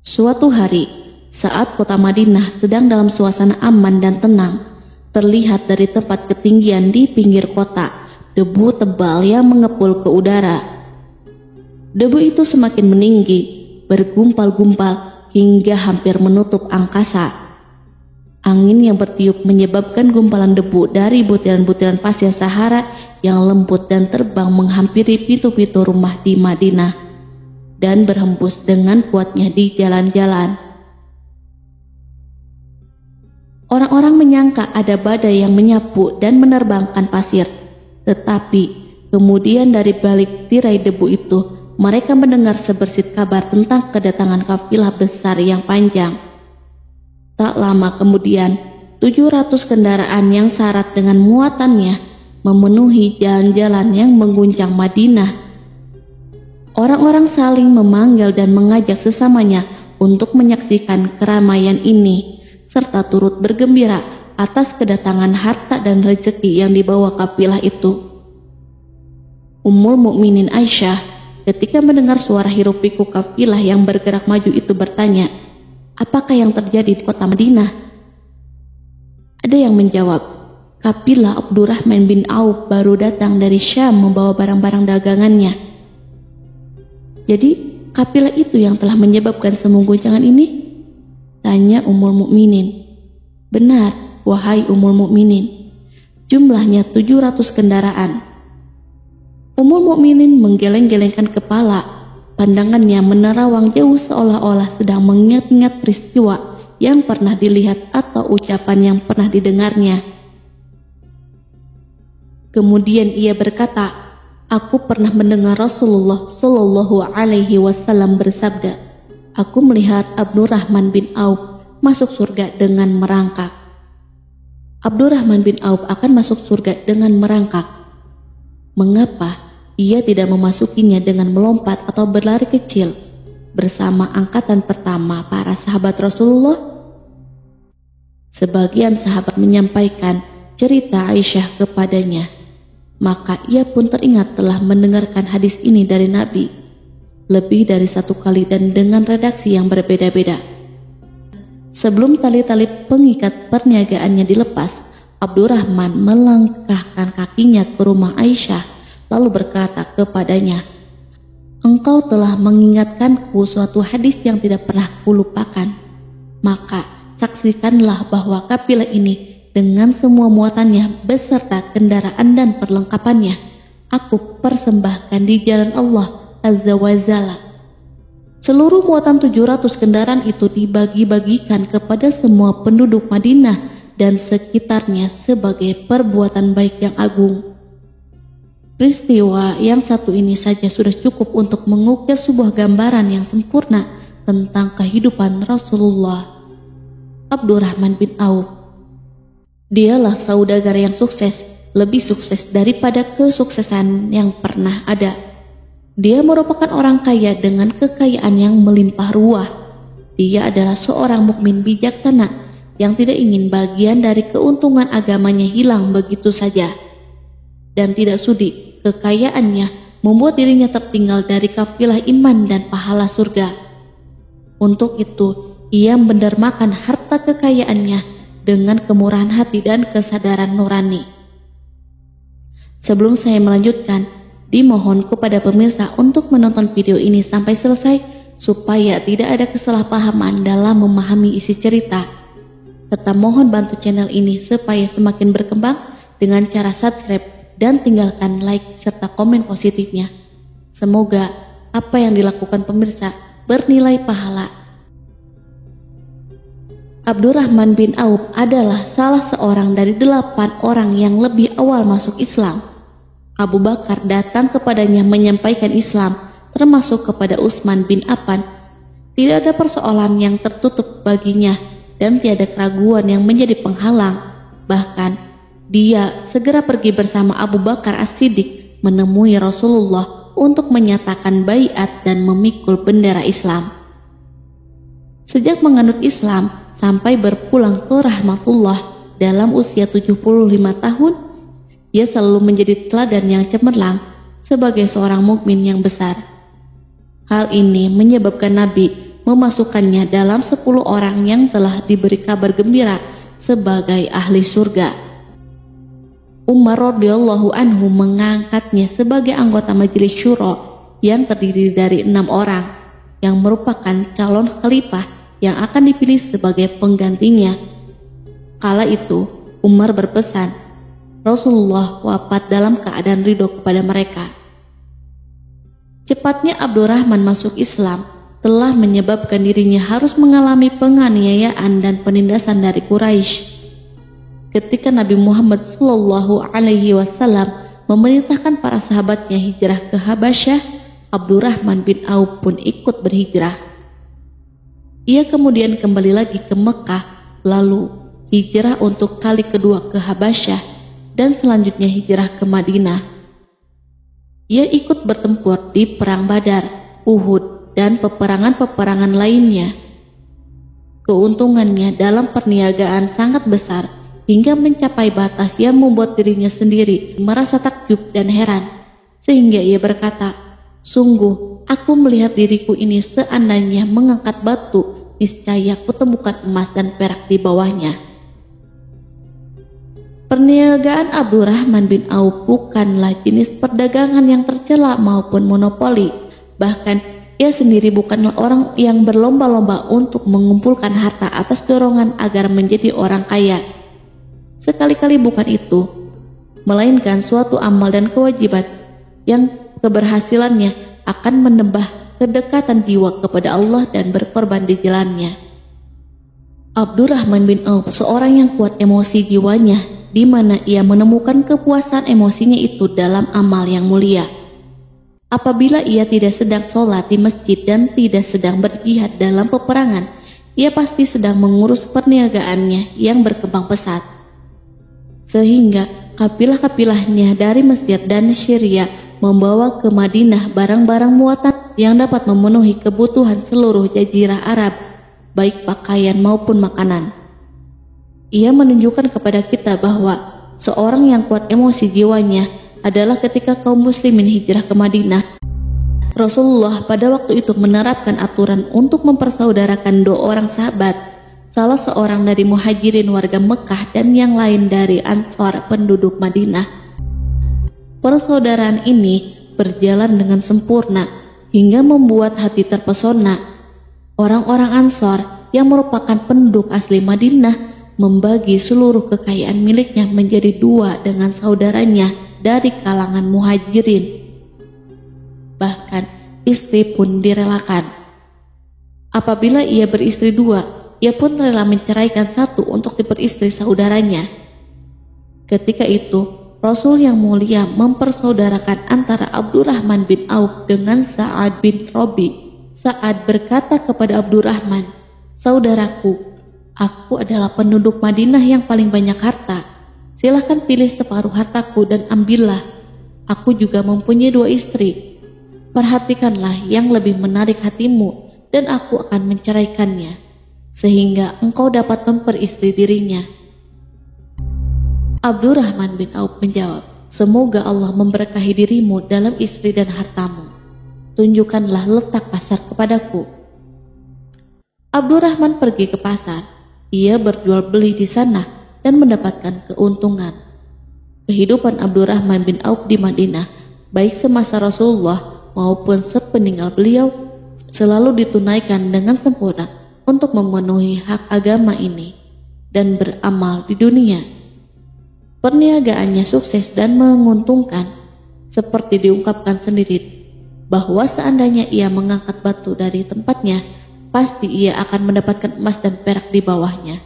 Suatu hari, saat kota Madinah sedang dalam suasana aman dan tenang, terlihat dari tempat ketinggian di pinggir kota debu tebal yang mengepul ke udara. Debu itu semakin meninggi, bergumpal-gumpal hingga hampir menutup angkasa. Angin yang bertiup menyebabkan gumpalan debu dari butiran-butiran pasir Sahara yang lembut dan terbang menghampiri pintu-pintu rumah di Madinah dan berhembus dengan kuatnya di jalan-jalan. Orang-orang menyangka ada badai yang menyapu dan menerbangkan pasir, tetapi kemudian dari balik tirai debu itu mereka mendengar sebersit kabar tentang kedatangan kafilah besar yang panjang. Tak lama kemudian, 700 kendaraan yang syarat dengan muatannya memenuhi jalan-jalan yang mengguncang Madinah. Orang-orang saling memanggil dan mengajak sesamanya untuk menyaksikan keramaian ini, serta turut bergembira atas kedatangan harta dan rezeki yang dibawa kafilah itu. Ummul Mukminin Aisyah ketika mendengar suara hiruk-pikuk kafilah yang bergerak maju itu bertanya, "Apakah yang terjadi di kota Madinah?" Ada yang menjawab, "Kafilah Abdurrahman bin Auf baru datang dari Syam membawa barang-barang dagangannya." "Jadi, kafilah itu yang telah menyebabkan semua guncangan ini?" tanya Ummul Mukminin. "Benar, wahai Ummul Mukminin. Jumlahnya 700 kendaraan." Ummul Mukminin menggeleng-gelengkan kepala. Pandangannya menerawang jauh seolah-olah sedang mengingat-ingat peristiwa yang pernah dilihat atau ucapan yang pernah didengarnya. Kemudian ia berkata, "Aku pernah mendengar Rasulullah Shallallahu Alaihi Wasallam bersabda, aku melihat Abdurrahman bin Auf masuk surga dengan merangkak." Abdurrahman bin Auf akan masuk surga dengan merangkak. Mengapa ia tidak memasukinya dengan melompat atau berlari kecil bersama angkatan pertama para sahabat Rasulullah? Sebagian sahabat menyampaikan cerita Aisyah kepadanya, maka ia pun teringat telah mendengarkan hadis ini dari Nabi lebih dari satu kali dan dengan redaksi yang berbeda-beda. Sebelum tali-tali pengikat perniagaannya dilepas, Abdurrahman melangkahkan kakinya ke rumah Aisyah lalu berkata kepadanya, "Engkau telah mengingatkanku suatu hadis yang tidak pernah kulupakan. Maka saksikanlah bahwa kafilah ini dengan semua muatannya beserta kendaraan dan perlengkapannya aku persembahkan di jalan Allah Azza wa Jalla." Seluruh muatan 700 kendaraan itu dibagi-bagikan kepada semua penduduk Madinah dan sekitarnya sebagai perbuatan baik yang agung. Peristiwa yang satu ini saja sudah cukup untuk mengukir sebuah gambaran yang sempurna tentang kehidupan Rasulullah. Abdurrahman bin Auf, dialah saudagar yang sukses, lebih sukses daripada kesuksesan yang pernah ada. Dia merupakan orang kaya dengan kekayaan yang melimpah ruah. Dia adalah seorang mukmin bijaksana yang tidak ingin bagian dari keuntungan agamanya hilang begitu saja, dan tidak sudi kekayaannya membuat dirinya tertinggal dari kafilah iman dan pahala surga. Untuk itu, ia mendermakan harta kekayaannya dengan kemurahan hati dan kesadaran nurani. Sebelum saya melanjutkan, dimohon kepada pemirsa untuk menonton video ini sampai selesai supaya tidak ada kesalahpahaman dalam memahami isi cerita, serta mohon bantu channel ini supaya semakin berkembang dengan cara subscribe dan tinggalkan like serta komen positifnya. Semoga apa yang dilakukan pemirsa bernilai pahala. Abdurrahman bin Auf adalah salah seorang dari 8 orang yang lebih awal masuk Islam. Abu Bakar datang kepadanya menyampaikan Islam, termasuk kepada Utsman bin Affan. Tidak ada persoalan yang tertutup baginya dan tiada keraguan yang menjadi penghalang. Bahkan dia segera pergi bersama Abu Bakar As-Siddiq menemui Rasulullah untuk menyatakan baiat dan memikul bendera Islam. Sejak menganut Islam sampai berpulang ke rahmatullah dalam usia 75 tahun, dia selalu menjadi teladan yang cemerlang sebagai seorang mukmin yang besar. Hal ini menyebabkan Nabi memasukkannya dalam 10 orang yang telah diberi kabar gembira sebagai ahli surga. Umar radhiyallahu anhu mengangkatnya sebagai anggota majelis syuro yang terdiri dari 6 orang yang merupakan calon khalifah yang akan dipilih sebagai penggantinya. Kala itu Umar berpesan, Rasulullah wafat dalam keadaan ridho kepada mereka. Cepatnya Abdurrahman masuk Islam telah menyebabkan dirinya harus mengalami penganiayaan dan penindasan dari Quraisy. Ketika Nabi Muhammad SAW memerintahkan para sahabatnya hijrah ke Habasyah, Abdurrahman bin Auf pun ikut berhijrah. Ia kemudian kembali lagi ke Mekah, lalu hijrah untuk kali kedua ke Habasyah, dan selanjutnya hijrah ke Madinah. Ia ikut bertempur di Perang Badar, Uhud, dan peperangan-peperangan lainnya. Keuntungannya dalam perniagaan sangat besar hingga mencapai batas yang membuat dirinya sendiri merasa takjub dan heran, sehingga ia berkata, "Sungguh, aku melihat diriku ini seandainya mengangkat batu, niscaya kutemukan emas dan perak di bawahnya." Perniagaan Abdurrahman bin Auf bukanlah jenis perdagangan yang tercela maupun monopoli. Bahkan ia sendiri bukanlah orang yang berlomba-lomba untuk mengumpulkan harta atas dorongan agar menjadi orang kaya. Sekali-kali bukan itu, melainkan suatu amal dan kewajiban yang keberhasilannya akan menambah kedekatan jiwa kepada Allah dan berkorban di jalannya. Abdurrahman bin Auf seorang yang kuat emosi jiwanya, di mana ia menemukan kepuasan emosinya itu dalam amal yang mulia. Apabila ia tidak sedang sholat di masjid dan tidak sedang berjihad dalam peperangan, ia pasti sedang mengurus perniagaannya yang berkembang pesat. Sehingga kapilah-kapilahnya dari Mesir dan Syria membawa ke Madinah barang-barang muatan yang dapat memenuhi kebutuhan seluruh jazirah Arab, baik pakaian maupun makanan. Ia menunjukkan kepada kita bahwa seorang yang kuat emosi jiwanya adalah ketika kaum muslimin hijrah ke Madinah. Rasulullah pada waktu itu menerapkan aturan untuk mempersaudarakan 2 orang sahabat, salah seorang dari muhajirin warga Mekah dan yang lain dari Ansor penduduk Madinah. Persaudaraan ini berjalan dengan sempurna hingga membuat hati terpesona. Orang-orang Ansor yang merupakan penduduk asli Madinah membagi seluruh kekayaan miliknya menjadi 2 dengan saudaranya dari kalangan muhajirin. Bahkan istri pun direlakan. Apabila ia beristri 2, ia pun rela menceraikan 1 untuk diperistri saudaranya. Ketika itu Rasul yang mulia mempersaudarakan antara Abdurrahman bin Auf dengan Sa'ad bin Rabi. Sa'ad berkata kepada Abdurrahman, "Saudaraku, aku adalah penduduk Madinah yang paling banyak harta. Silahkan pilih separuh hartaku dan ambillah. Aku juga mempunyai 2 istri. Perhatikanlah yang lebih menarik hatimu dan aku akan menceraikannya, sehingga engkau dapat memperistri dirinya." Abdurrahman bin Auf menjawab, "Semoga Allah memberkahi dirimu dalam istri dan hartamu. Tunjukkanlah letak pasar kepadaku." Abdurrahman pergi ke pasar. Ia berjual beli di sana dan mendapatkan keuntungan. Kehidupan Abdurrahman bin Auf di Madinah, baik semasa Rasulullah maupun sepeninggal beliau, selalu ditunaikan dengan sempurna untuk memenuhi hak agama ini dan beramal di dunia. Perniagaannya sukses dan menguntungkan, seperti diungkapkan sendiri bahwa seandainya ia mengangkat batu dari tempatnya, pasti ia akan mendapatkan emas dan perak di bawahnya.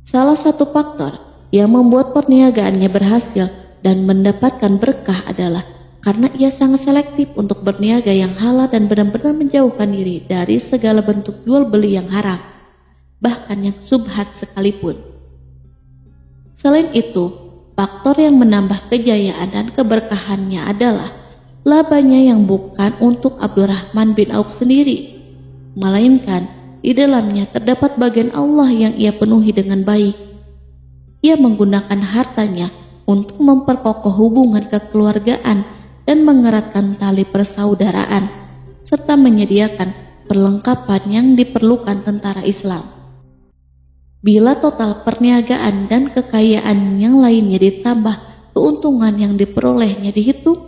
Salah satu faktor yang membuat perniagaannya berhasil dan mendapatkan berkah adalah karena ia sangat selektif untuk berniaga yang halal dan benar-benar menjauhkan diri dari segala bentuk jual beli yang haram, bahkan yang subhat sekalipun. Selain itu, faktor yang menambah kejayaan dan keberkahannya adalah labanya yang bukan untuk Abdurrahman bin Auf sendiri, melainkan di dalamnya terdapat bagian Allah yang ia penuhi dengan baik. Ia menggunakan hartanya untuk memperkokoh hubungan kekeluargaan dan mengeratkan tali persaudaraan, serta menyediakan perlengkapan yang diperlukan tentara Islam. Bila total perniagaan dan kekayaan yang lainnya ditambah keuntungan yang diperolehnya dihitung,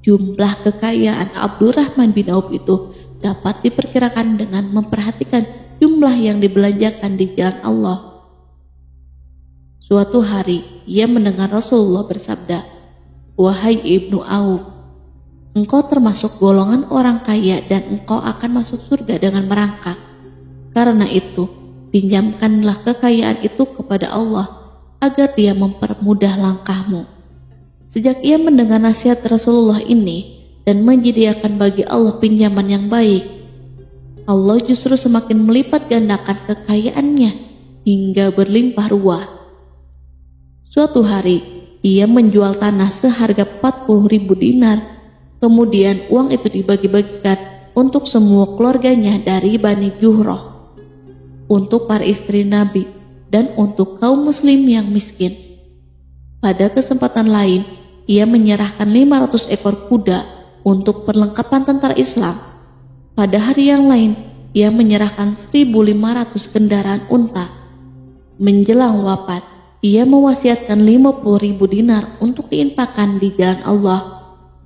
jumlah kekayaan Abdurrahman bin Auf itu dapat diperkirakan dengan memperhatikan jumlah yang dibelanjakan di jalan Allah. Suatu hari ia mendengar Rasulullah bersabda, "Wahai Ibnu Auf, engkau termasuk golongan orang kaya dan engkau akan masuk surga dengan merangkak. Karena itu, pinjamkanlah kekayaan itu kepada Allah agar Dia mempermudah langkahmu." Sejak ia mendengar nasihat Rasulullah ini dan menyediakan bagi Allah pinjaman yang baik, Allah justru semakin melipat gandakan kekayaannya hingga berlimpah ruah. Suatu hari, ia menjual tanah seharga 40.000 dinar. Kemudian uang itu dibagi-bagikan untuk semua keluarganya dari Bani Juhroh, untuk para istri Nabi, dan untuk kaum muslim yang miskin. Pada kesempatan lain, ia menyerahkan 500 ekor kuda untuk perlengkapan tentara Islam. Pada hari yang lain, ia menyerahkan 1.500 kendaraan unta. Menjelang wafat, ia mewasiatkan 50.000 dinar untuk diinfakkan di jalan Allah.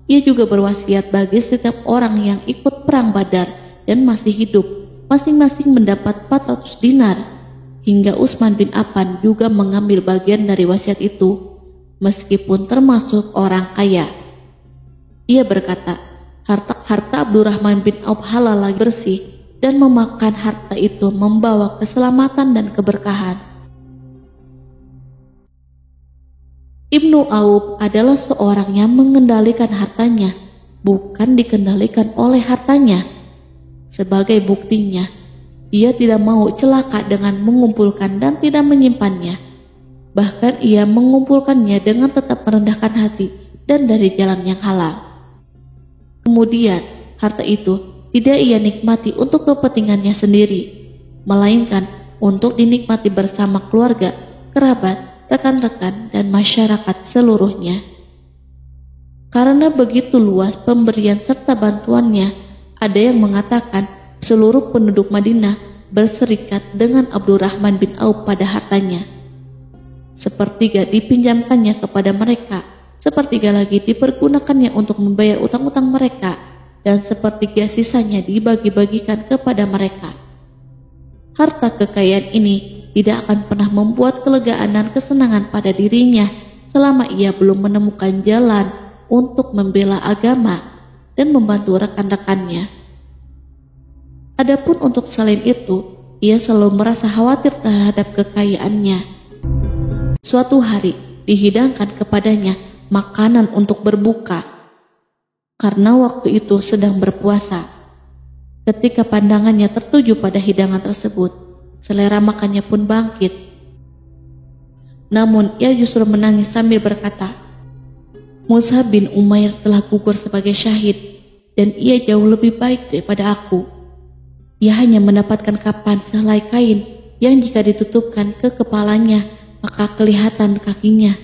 Ia juga berwasiat bagi setiap orang yang ikut perang Badar dan masih hidup, masing-masing mendapat 400 dinar. Hingga Utsman bin Affan juga mengambil bagian dari wasiat itu, meskipun termasuk orang kaya. Ia berkata, harta Abdurrahman bin Auf halal lagi bersih, dan memakan harta itu membawa keselamatan dan keberkahan. Ibnu Auf adalah seorang yang mengendalikan hartanya, bukan dikendalikan oleh hartanya. Sebagai buktinya, ia tidak mau celaka dengan mengumpulkan dan tidak menyimpannya. Bahkan ia mengumpulkannya dengan tetap merendahkan hati dan dari jalan yang halal. Kemudian, harta itu tidak ia nikmati untuk kepentingannya sendiri, melainkan untuk dinikmati bersama keluarga, kerabat, rekan-rekan, dan masyarakat seluruhnya. Karena begitu luas pemberian serta bantuannya, ada yang mengatakan seluruh penduduk Madinah berserikat dengan Abdurrahman bin Auf pada hartanya. Sepertiga dipinjamkannya kepada mereka, sepertiga lagi dipergunakannya untuk membayar utang-utang mereka, dan sepertiga sisanya dibagi-bagikan kepada mereka. Harta kekayaan ini tidak akan pernah membuat kelegaan dan kesenangan pada dirinya selama ia belum menemukan jalan untuk membela agama dan membantu rekan-rekannya. Adapun untuk selain itu, ia selalu merasa khawatir terhadap kekayaannya. Suatu hari dihidangkan kepadanya makanan untuk berbuka, karena waktu itu sedang berpuasa. Ketika pandangannya tertuju pada hidangan tersebut, selera makannya pun bangkit. Namun ia justru menangis sambil berkata, "Mus'ab bin Umair telah gugur sebagai syahid, dan ia jauh lebih baik daripada aku. Ia hanya mendapatkan kapan sehelai kain yang jika ditutupkan ke kepalanya maka kelihatan kakinya,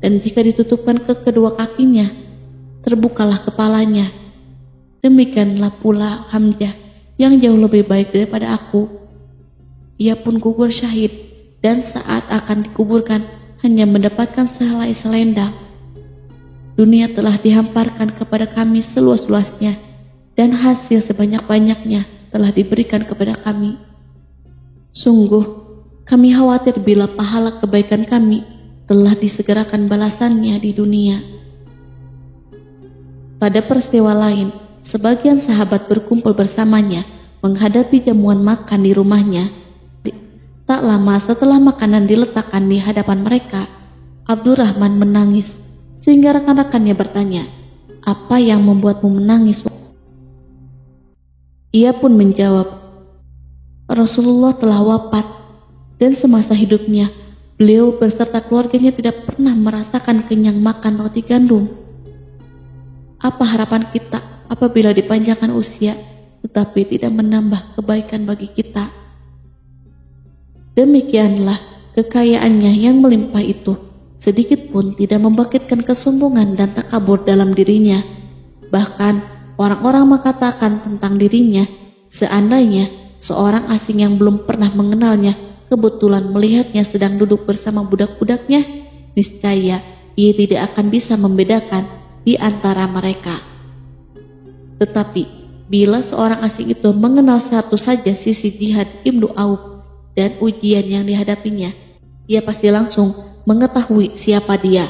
dan jika ditutupkan ke kedua kakinya terbukalah kepalanya. Demikianlah pula Hamzah yang jauh lebih baik daripada aku. Ia pun gugur syahid, dan saat akan dikuburkan hanya mendapatkan sehelai selendang. Dunia telah dihamparkan kepada kami seluas-luasnya, dan hasil sebanyak-banyaknya telah diberikan kepada kami. Sungguh, kami khawatir bila pahala kebaikan kami telah disegerakan balasannya di dunia." Pada peristiwa lain, sebagian sahabat berkumpul bersamanya menghadapi jamuan makan di rumahnya. Tak lama setelah makanan diletakkan di hadapan mereka, Abdurrahman menangis, sehingga rekan-rekannya bertanya, "Apa yang membuatmu menangis?" Ia pun menjawab, "Rasulullah telah wafat, dan semasa hidupnya, beliau beserta keluarganya tidak pernah merasakan kenyang makan roti gandum. Apa harapan kita apabila dipanjangkan usia, tetapi tidak menambah kebaikan bagi kita?" Demikianlah kekayaannya yang melimpah itu sedikit pun tidak membangkitkan kesombongan dan takabur dalam dirinya. Bahkan orang-orang mengatakan tentang dirinya, seandainya seorang asing yang belum pernah mengenalnya kebetulan melihatnya sedang duduk bersama budak-budaknya, niscaya ia tidak akan bisa membedakan di antara mereka. Tetapi bila seorang asing itu mengenal satu saja sisi jihad Ibnu Auf dan ujian yang dihadapinya, ia pasti langsung mengetahui siapa dia.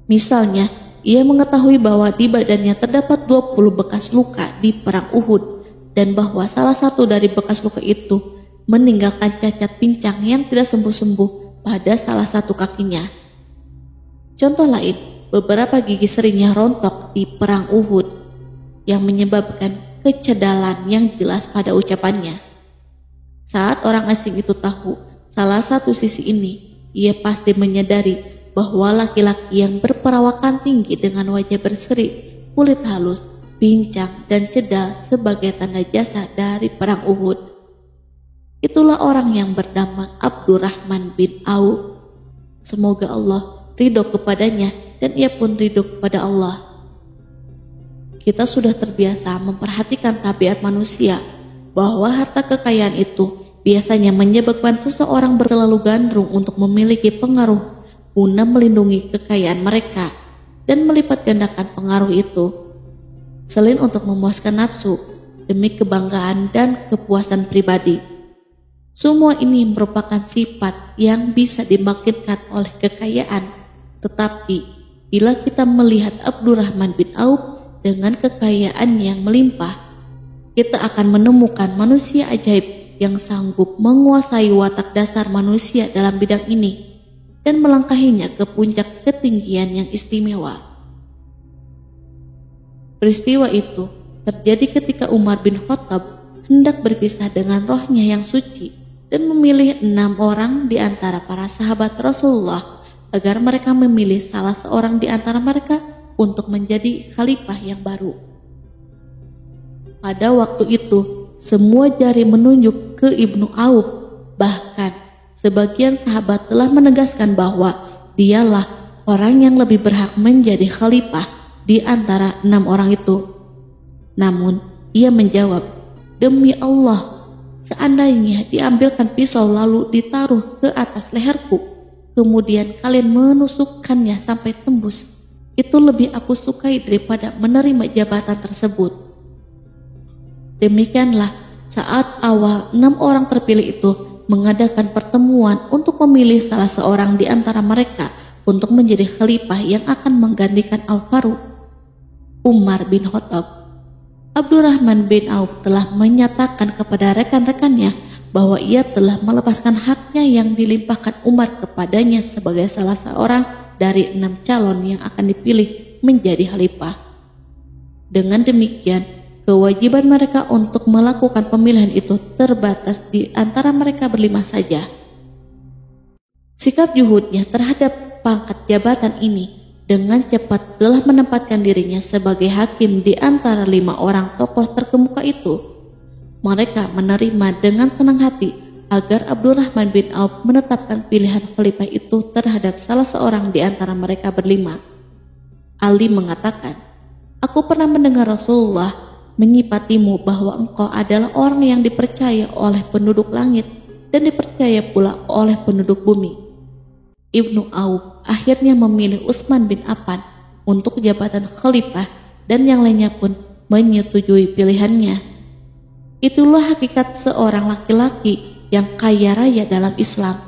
Misalnya, ia mengetahui bahwa di badannya terdapat 20 bekas luka di perang Uhud dan bahwa salah satu dari bekas luka itu meninggalkan cacat pincang yang tidak sembuh-sembuh pada salah satu kakinya. Contoh lain, beberapa gigi serinya rontok di perang Uhud yang menyebabkan kecedalan yang jelas pada ucapannya. Saat orang asing itu tahu salah satu sisi ini, ia pasti menyadari bahwa laki-laki yang berperawakan tinggi dengan wajah berseri, kulit halus, pincang, dan cedal sebagai tanda jasa dari perang Uhud. Itulah orang yang bernama Abdurrahman bin Auf. Semoga Allah ridho kepadanya dan ia pun ridho kepada Allah. Kita sudah terbiasa memperhatikan tabiat manusia bahwa harta kekayaan itu biasanya menyebabkan seseorang berlalu gandrung untuk memiliki pengaruh guna melindungi kekayaan mereka dan melipat gandakan pengaruh itu. Selain untuk memuaskan nafsu demi kebanggaan dan kepuasan pribadi. Semua ini merupakan sifat yang bisa dibangkitkan oleh kekayaan. Tetapi bila kita melihat Abdurrahman bin Auf dengan kekayaan yang melimpah, kita akan menemukan manusia ajaib yang sanggup menguasai watak dasar manusia dalam bidang ini dan melangkahinya ke puncak ketinggian yang istimewa. Peristiwa itu terjadi ketika Umar bin Khattab hendak berpisah dengan rohnya yang suci dan memilih 6 orang di antara para sahabat Rasulullah agar mereka memilih salah seorang di antara mereka untuk menjadi khalifah yang baru. Pada waktu itu, semua jari menunjuk ke Ibnu Auf. Bahkan, sebagian sahabat telah menegaskan bahwa dialah orang yang lebih berhak menjadi khalifah di antara 6 orang itu. Namun, ia menjawab, "Demi Allah, seandainya diambilkan pisau lalu ditaruh ke atas leherku, kemudian kalian menusukkannya sampai tembus, itu lebih aku sukai daripada menerima jabatan tersebut." Demikianlah saat awal 6 orang terpilih itu mengadakan pertemuan untuk memilih salah seorang di antara mereka untuk menjadi khalifah yang akan menggantikan Al-Faruq, Umar bin Khattab. Abdurrahman bin Auf telah menyatakan kepada rekan-rekannya bahwa ia telah melepaskan haknya yang dilimpahkan Umar kepadanya sebagai salah seorang dari 6 calon yang akan dipilih menjadi khalifah. Dengan demikian, kewajiban mereka untuk melakukan pemilihan itu terbatas di antara mereka berlima saja. Sikap juhudnya terhadap pangkat jabatan ini dengan cepat telah menempatkan dirinya sebagai hakim di antara 5 orang tokoh terkemuka itu. Mereka menerima dengan senang hati agar Abdurrahman bin Auf menetapkan pilihan khalifah itu terhadap salah seorang di antara mereka berlima. Ali mengatakan, "Aku pernah mendengar Rasulullah menyipatimu bahwa engkau adalah orang yang dipercaya oleh penduduk langit dan dipercaya pula oleh penduduk bumi." Ibnu Auf akhirnya memilih Utsman bin Affan untuk jabatan khalifah dan yang lainnya pun menyetujui pilihannya. Itulah hakikat seorang laki-laki yang kaya raya dalam Islam.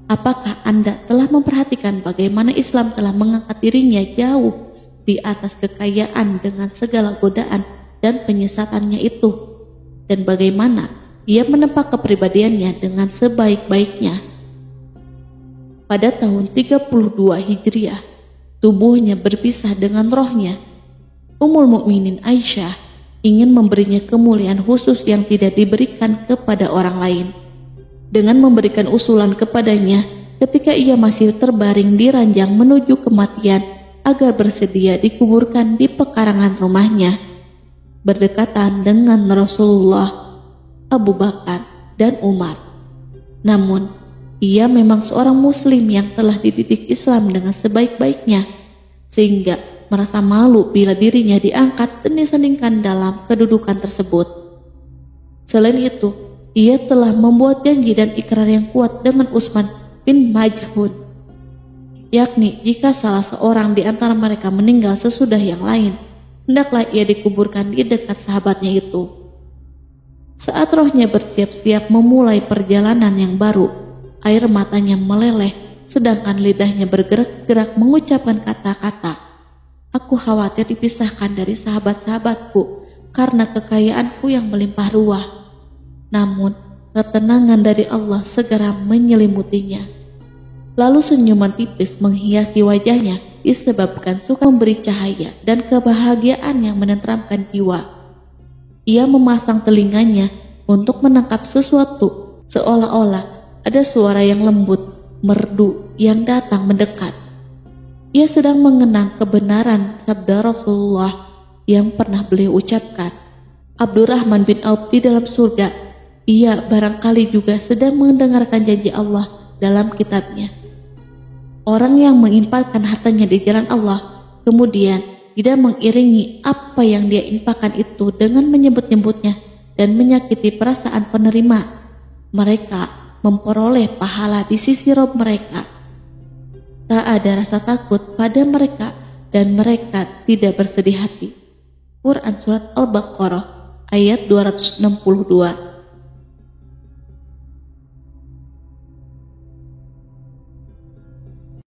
Apakah Anda telah memperhatikan bagaimana Islam telah mengangkat dirinya jauh di atas kekayaan dengan segala godaan dan penyesatannya itu, dan bagaimana ia menempa kepribadiannya dengan sebaik-baiknya? Pada tahun 32 Hijriah, tubuhnya berpisah dengan rohnya. Ummul Mukminin Aisyah ingin memberinya kemuliaan khusus yang tidak diberikan kepada orang lain, dengan memberikan usulan kepadanya ketika ia masih terbaring di ranjang menuju kematian agar bersedia dikuburkan di pekarangan rumahnya berdekatan dengan Rasulullah, Abu Bakar, dan Umar. Namun, ia memang seorang muslim yang telah dididik Islam dengan sebaik-baiknya, sehingga merasa malu bila dirinya diangkat dan disandingkan dalam kedudukan tersebut. Selain itu, ia telah membuat janji dan ikrar yang kuat dengan Utsman bin Maz'un, yakni jika salah seorang di antara mereka meninggal sesudah yang lain, hendaklah ia dikuburkan di dekat sahabatnya itu. Saat rohnya bersiap-siap memulai perjalanan yang baru, air matanya meleleh, sedangkan lidahnya bergerak-gerak mengucapkan kata-kata, "Aku khawatir dipisahkan dari sahabat-sahabatku karena kekayaanku yang melimpah ruah." Namun, ketenangan dari Allah segera menyelimutinya. Lalu senyuman tipis menghiasi wajahnya disebabkan suka memberi cahaya dan kebahagiaan yang menenteramkan jiwa. Ia memasang telinganya untuk menangkap sesuatu, seolah-olah ada suara yang lembut, merdu yang datang mendekat. Ia sedang mengenang kebenaran sabda Rasulullah yang pernah beliau ucapkan, "Abdurrahman bin Auf di dalam surga." Ia barangkali juga sedang mendengarkan janji Allah dalam kitabnya. Orang yang menginfakkan hartanya di jalan Allah, kemudian tidak mengiringi apa yang dia infakkan itu dengan menyebut-nyebutnya dan menyakiti perasaan penerima, mereka memperoleh pahala di sisi Rob mereka. Tak ada rasa takut pada mereka dan mereka tidak bersedih hati. Quran Surat Al-Baqarah ayat 262.